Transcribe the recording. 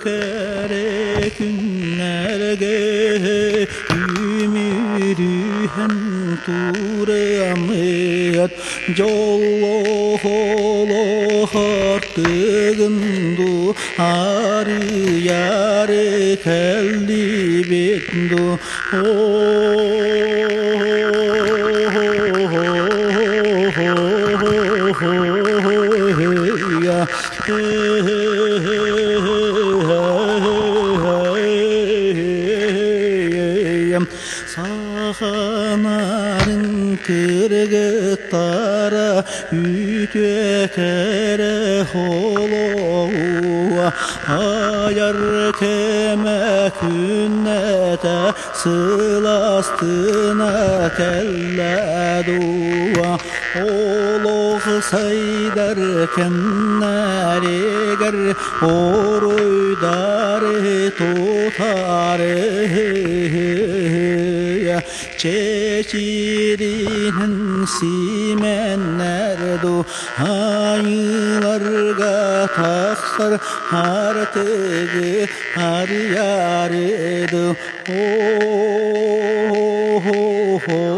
Kere günlerge ümidi hem turamıyat Jollo hartığındu Arı yarı kelli bitdu Sahanarın kırgıtlara Ütüekere holoğa Ayar keme künnete Sılastına kelle dua Oloğ saydar kemneriger Oruydarı tutarı Çeşirinin simenlerdu Ayılarga taksar artığı har yarıdı Oh, oh, oh.